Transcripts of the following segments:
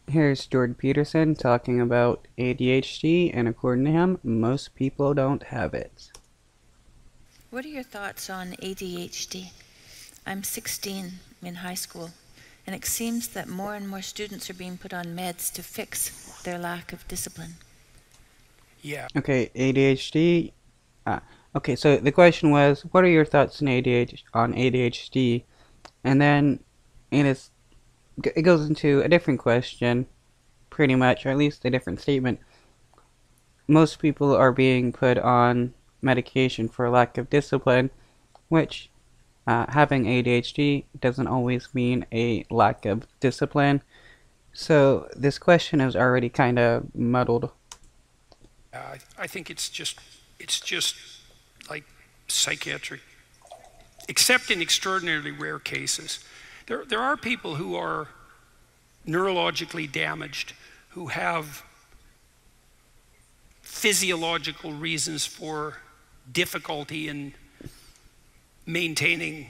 Here's Jordan Peterson talking about ADHD, and according to him, most people don't have it. What are your thoughts on ADHD? I'm 16 in high school, and it seems that more and more students are being put on meds to fix their lack of discipline. Yeah. Okay, ADHD. Okay, so the question was, what are your thoughts on ADHD? And then it goes into a different question, pretty much, or at least a different statement. Most people are being put on medication for lack of discipline, which having ADHD doesn't always mean a lack of discipline. So this question is already kind of muddled. I think it's just like psychiatric, except in extraordinarily rare cases. There are people who are neurologically damaged, who have physiological reasons for difficulty in maintaining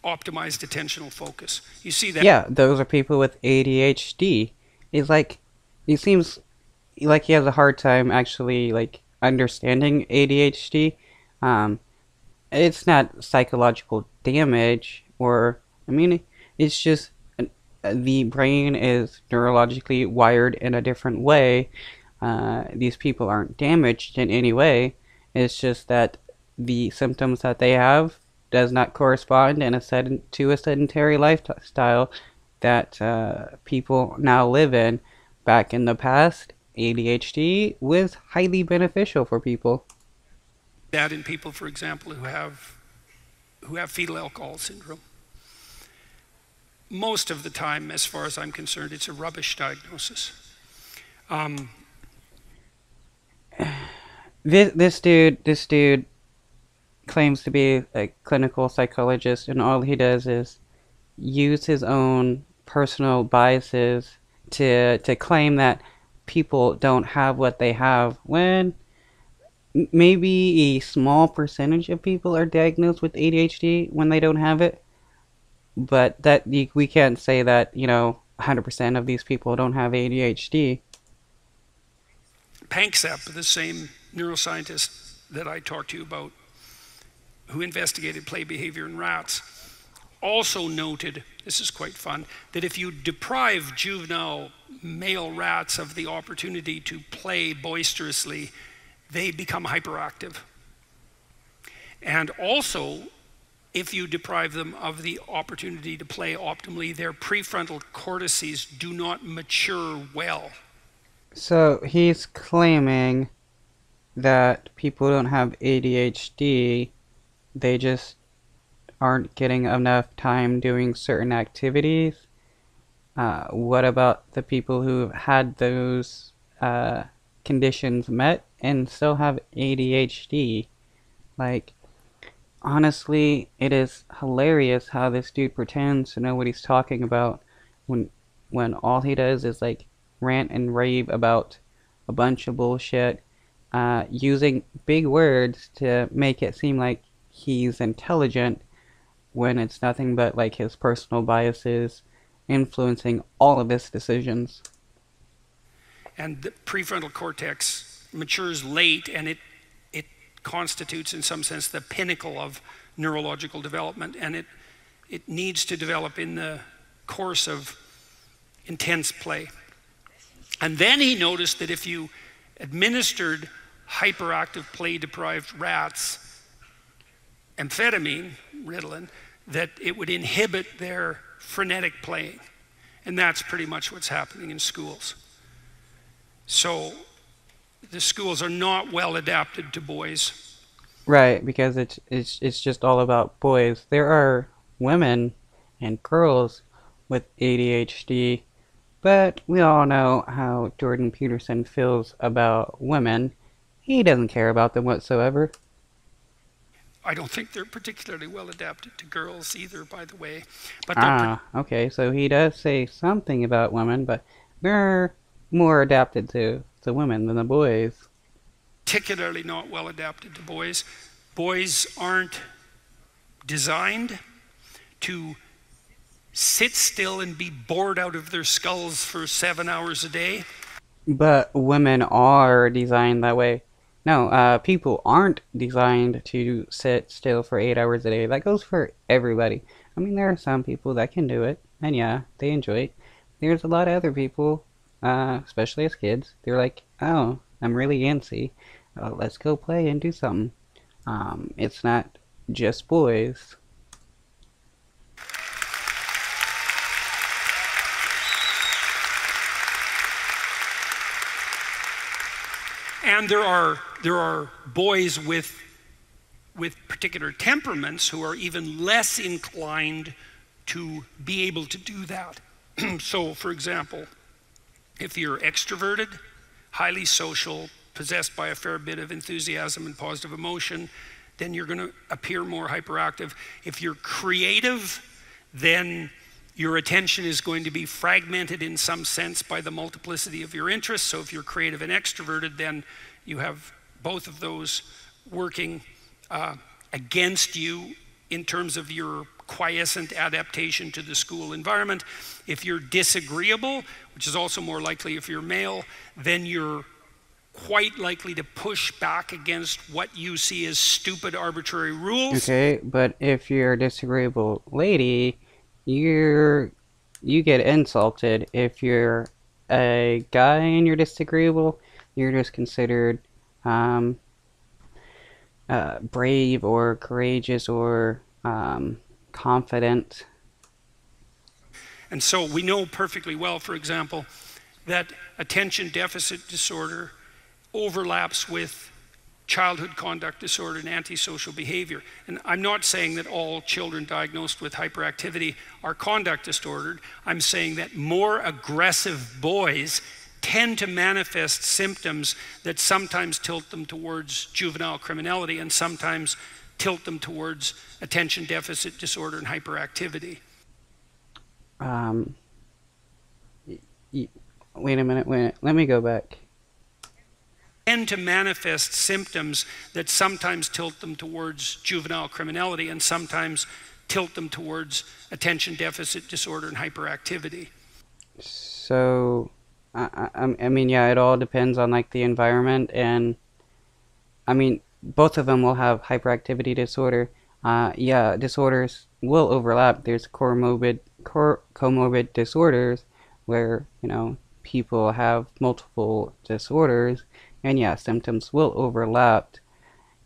optimized attentional focus. You see that? Yeah, those are people with ADHD. It's like, he seems like he has a hard time actually like understanding ADHD. Um, it's not psychological damage, or I mean, it's just the brain is neurologically wired in a different way. These people aren't damaged in any way. It's just that the symptoms that they have does not correspond to a sedentary lifestyle that people now live in. Back in the past, ADHD was highly beneficial for people. That in people, for example, who have fetal alcohol syndrome. Most of the time, as far as I'm concerned, it's a rubbish diagnosis. Um, This dude claims to be a clinical psychologist, and all he does is use his own personal biases to claim that people don't have what they have, when maybe a small percentage of people are diagnosed with ADHD when they don't have it. But we can't say that 100% of these people don't have ADHD. Panksepp, the same neuroscientist that I talked to you about, who investigated play behavior in rats, also noted, this is quite fun, that if you deprive juvenile male rats of the opportunity to play boisterously, they become hyperactive. And also, if you deprive them of the opportunity to play optimally, their prefrontal cortices do not mature well. So he's claiming that people don't have ADHD, they just aren't getting enough time doing certain activities. What about the people who've had those conditions met and still have ADHD? Like, honestly, it is hilarious how this dude pretends to know what he's talking about when all he does is like rant and rave about a bunch of bullshit, using big words to make it seem like he's intelligent, when it's nothing but like his personal biases influencing all of his decisions. And the prefrontal cortex matures late, and it constitutes, in some sense, the pinnacle of neurological development, and it needs to develop in the course of intense play. And then he noticed that if you administered hyperactive play-deprived rats amphetamine, Ritalin, that it would inhibit their frenetic playing. And that's pretty much what's happening in schools. So the schools are not well adapted to boys. Right, because it's just all about boys. There are women and girls with ADHD, but we all know how Jordan Peterson feels about women. He doesn't care about them whatsoever. I don't think they're particularly well adapted to girls either, by the way. But they're Ah, okay, so he does say something about women, but they're more adapted to women than the boys. particularly not well adapted to boys. Boys aren't designed to sit still and be bored out of their skulls for 7 hours a day? But women are designed that way. No, people aren't designed to sit still for 8 hours a day. That goes for everybody. I mean, there are some people that can do it, and yeah, they enjoy it. There's a lot of other people, especially as kids, they're like, oh, I'm really antsy. Let's go play and do something. It's not just boys. And there are boys with particular temperaments who are even less inclined to be able to do that. So, for example, if you're extroverted, highly social, possessed by a fair bit of enthusiasm and positive emotion, then you're going to appear more hyperactive. If you're creative, then your attention is going to be fragmented in some sense by the multiplicity of your interests. So if you're creative and extroverted, then you have both of those working against you in terms of your quiescent adaptation to the school environment. If you're disagreeable, which is also more likely if you're male, then you're quite likely to push back against what you see as stupid, arbitrary rules. Okay, but if you're a disagreeable lady, you get insulted. If you're a guy and you're disagreeable, you're just considered brave or courageous or confident. And so we know perfectly well, for example, that attention deficit disorder overlaps with childhood conduct disorder and antisocial behavior. And I'm not saying that all children diagnosed with hyperactivity are conduct disordered. I'm saying that more aggressive boys tend to manifest symptoms that sometimes tilt them towards juvenile criminality and sometimes tilt them towards attention deficit disorder and hyperactivity. Wait a minute, let me go back. Tend to manifest symptoms that sometimes tilt them towards juvenile criminality and sometimes tilt them towards attention deficit disorder and hyperactivity. So, I mean, yeah, it all depends on like the environment, and I mean, both of them will have hyperactivity disorder. Yeah, disorders will overlap. There's comorbid disorders where, you know, people have multiple disorders, and yeah, symptoms will overlap.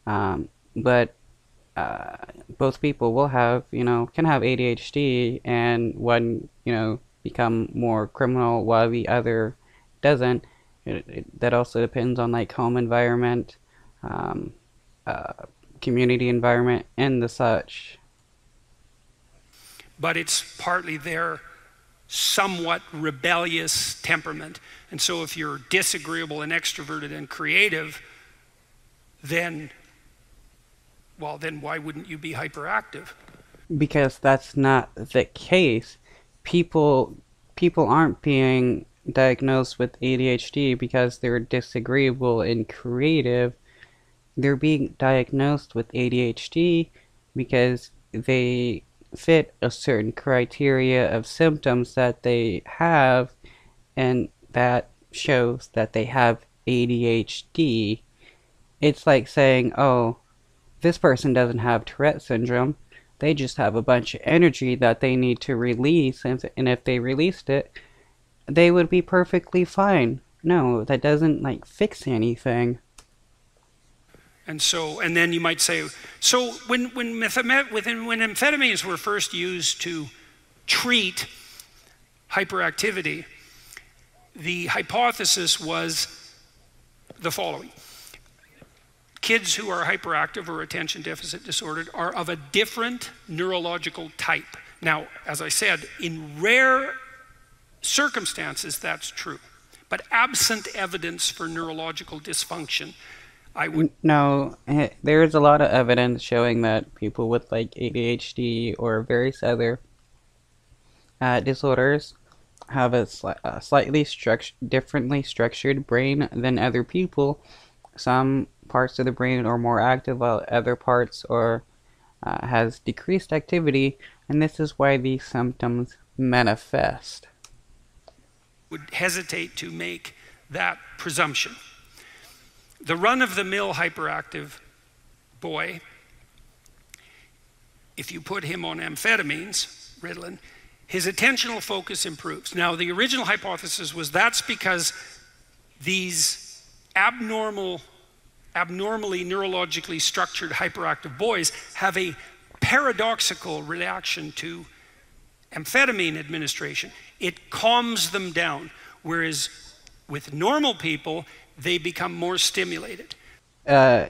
But both people will have, you know, can have ADHD, and one, you know, become more criminal while the other doesn't. That also depends on like home environment, community environment, and the such. But it's partly their somewhat rebellious temperament. And so if you're disagreeable and extroverted and creative, then, well, then why wouldn't you be hyperactive? Because that's not the case. People aren't being diagnosed with ADHD because they're disagreeable and creative. They're being diagnosed with ADHD because they fit a certain criteria of symptoms that they have, and that shows that they have ADHD. It's like saying, oh, this person doesn't have Tourette syndrome. They just have a bunch of energy that they need to release, and if they released it, they would be perfectly fine. No, that doesn't like fix anything. And so, and then you might say, so when amphetamines were first used to treat hyperactivity, the hypothesis was the following. Kids who are hyperactive or attention deficit disordered are of a different neurological type. Now, as I said, in rare circumstances, that's true. But absent evidence for neurological dysfunction, No, there's a lot of evidence showing that people with like ADHD or various other disorders have a slightly differently structured brain than other people. Some parts of the brain are more active while other parts are has decreased activity. and this is why these symptoms manifest. Would hesitate to make that presumption. The run-of-the-mill hyperactive boy, if you put him on amphetamines, Ritalin, his attentional focus improves. Now, the original hypothesis was that's because these abnormally neurologically structured hyperactive boys have a paradoxical reaction to amphetamine administration. It calms them down, whereas with normal people, they become more stimulated. Yeah,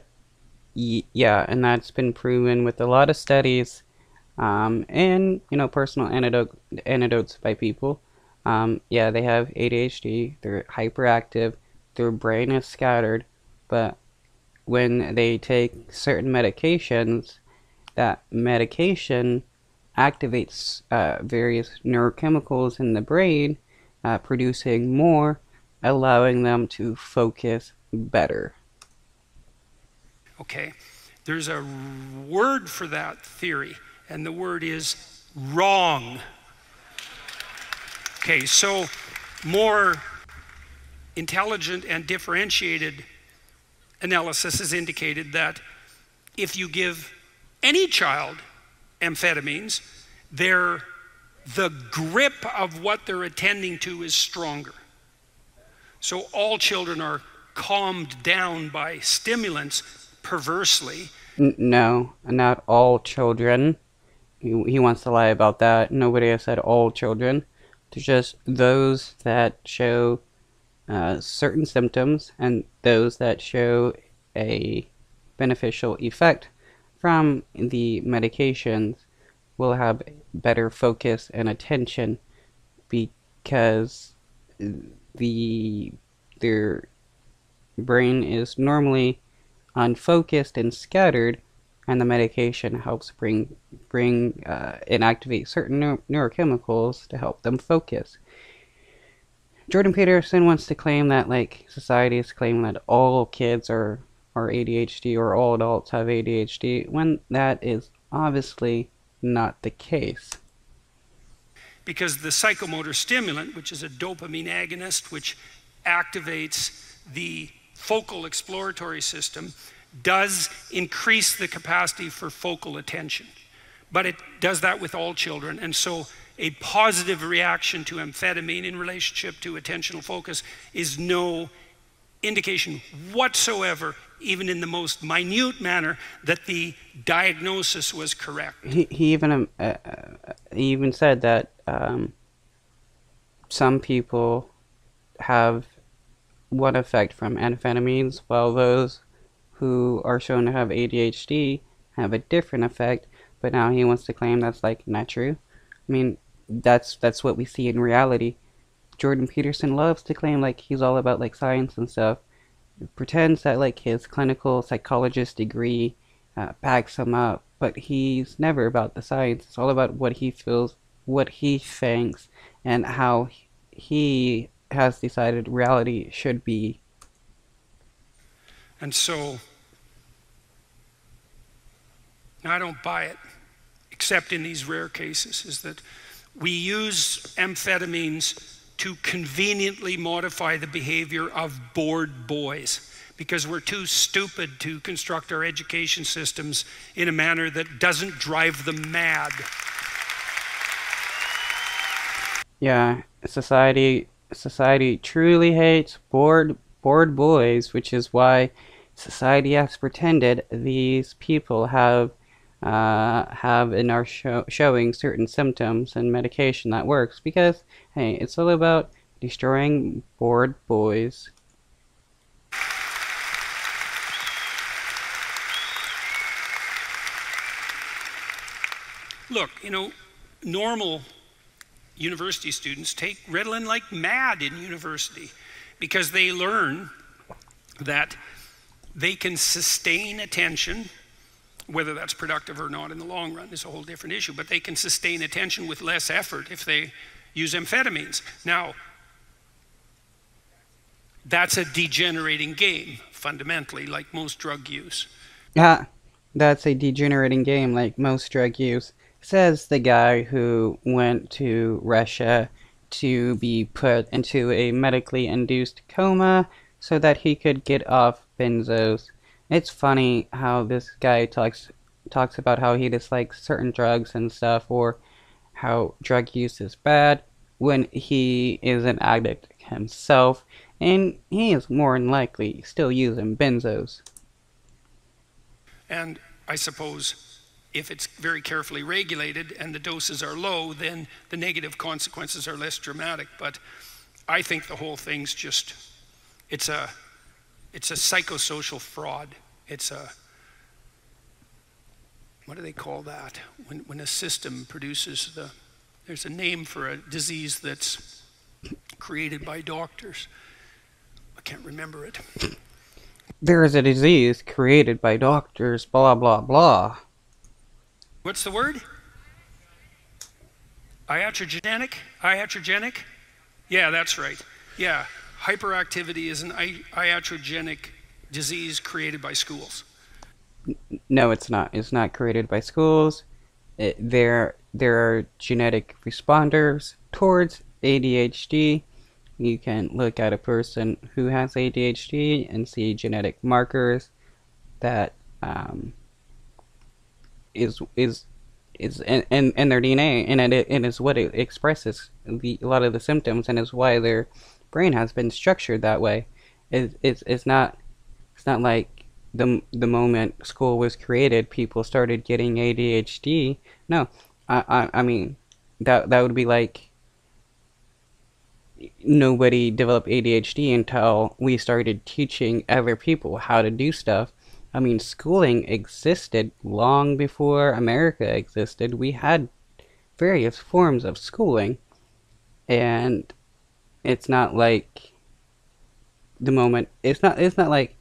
and that's been proven with a lot of studies, and personal anecdotes by people. Yeah, they have ADHD, they're hyperactive, their brain is scattered, but when they take certain medications, that medication activates various neurochemicals in the brain, producing more, allowing them to focus better. Okay, there's a word for that theory, and the word is wrong. Okay, so more intelligent and differentiated analysis has indicated that if you give any child amphetamines, the grip of what they're attending to is stronger. So all children are calmed down by stimulants perversely. No, not all children. He wants to lie about that. Nobody has said all children. There's just those that show certain symptoms and those that show a beneficial effect from the medications will have better focus and attention because their brain is normally unfocused and scattered, and the medication helps bring and activate certain neurochemicals to help them focus. Jordan Peterson wants to claim that, like, society is claiming that all kids are ADHD or all adults have ADHD, when that is obviously not the case. Because the psychomotor stimulant, which is a dopamine agonist, which activates the focal exploratory system, does increase the capacity for focal attention. But it does that with all children, and so a positive reaction to amphetamine in relationship to attentional focus is no indication whatsoever, even in the most minute manner, that the diagnosis was correct. He even said that some people have one effect from amphetamines, while those who are shown to have ADHD have a different effect. But now he wants to claim that's, like, not true. I mean, that's what we see in reality. Jordan Peterson loves to claim like he's all about, like, science and stuff. Pretends that, like, his clinical psychologist degree backs him up, but he's never about the science. It's all about what he feels, what he thinks, and how he has decided reality should be. And so I don't buy it, except in these rare cases, is that we use amphetamines to conveniently modify the behavior of bored boys because we're too stupid to construct our education systems in a manner that doesn't drive them mad. Yeah, society truly hates bored boys, which is why society has pretended these people have and are showing certain symptoms and medication that works, because hey, it's all about destroying bored boys. Look, normal university students take Ritalin like mad in university because they learn that they can sustain attention. Whether that's productive or not in the long run is a whole different issue, but they can sustain attention with less effort if they use amphetamines. Now, that's a degenerating game, fundamentally, like most drug use. Yeah, that's a degenerating game like most drug use. Says the guy who went to Russia to be put into a medically induced coma so that he could get off benzos. It's funny how this guy talks about how he dislikes certain drugs and stuff, or how drug use is bad when he is an addict himself, and he is more than likely still using benzos. And I suppose if it's very carefully regulated and the doses are low, then the negative consequences are less dramatic. But I think the whole thing's just, it's a psychosocial fraud. It's a, what do they call that? When a system produces there's a name for a disease that's created by doctors. I can't remember it. There is a disease created by doctors, blah blah blah. What's the word? Iatrogenic? Iatrogenic? Yeah, that's right. Yeah, hyperactivity is an iatrogenic disease created by schools. No, it's not. It's not created by schools. There are genetic responders towards ADHD. You can look at a person who has ADHD and see genetic markers that is in their DNA, and it is what it expresses a lot of the symptoms, and is why their brain has been structured that way. It's not like the moment school was created, people started getting ADHD. No, I mean that would be like nobody developed ADHD until we started teaching other people how to do stuff. I mean, schooling existed long before America existed. We had various forms of schooling, and it's not like it's not like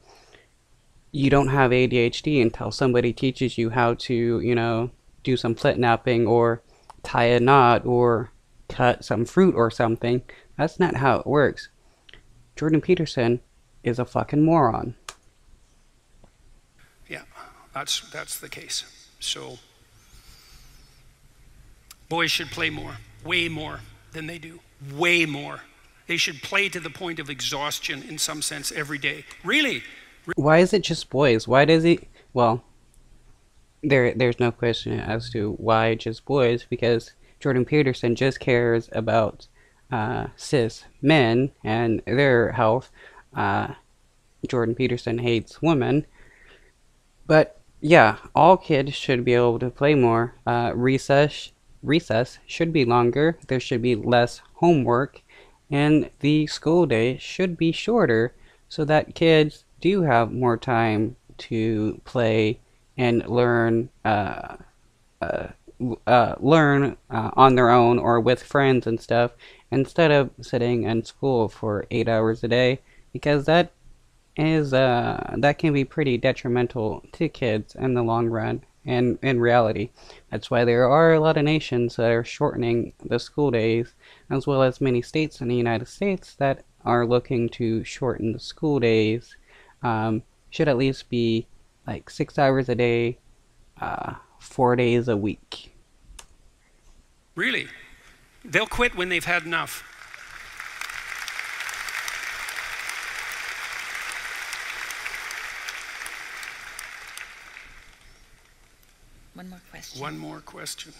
you don't have ADHD until somebody teaches you how to, do some foot napping or tie a knot or cut some fruit or something. That's not how it works. Jordan Peterson is a fucking moron. Yeah, that's the case. So boys should play more, way more than they do, way more. They should play to the point of exhaustion in some sense every day. Really. Why is it just boys? Why does he? Well, there's no question as to why just boys, because Jordan Peterson just cares about cis men and their health. Jordan Peterson hates women. But yeah, all kids should be able to play more. Recess should be longer. There should be less homework, and the school day should be shorter so that kids do have more time to play and learn on their own or with friends and stuff, instead of sitting in school for 8 hours a day, because that can be pretty detrimental to kids in the long run and in reality. That's why there are a lot of nations that are shortening the school days, as well as many states in the United States that are looking to shorten the school days. Should at least be like 6 hours a day, 4 days a week. Really? They'll quit when they've had enough. One more question. One more question.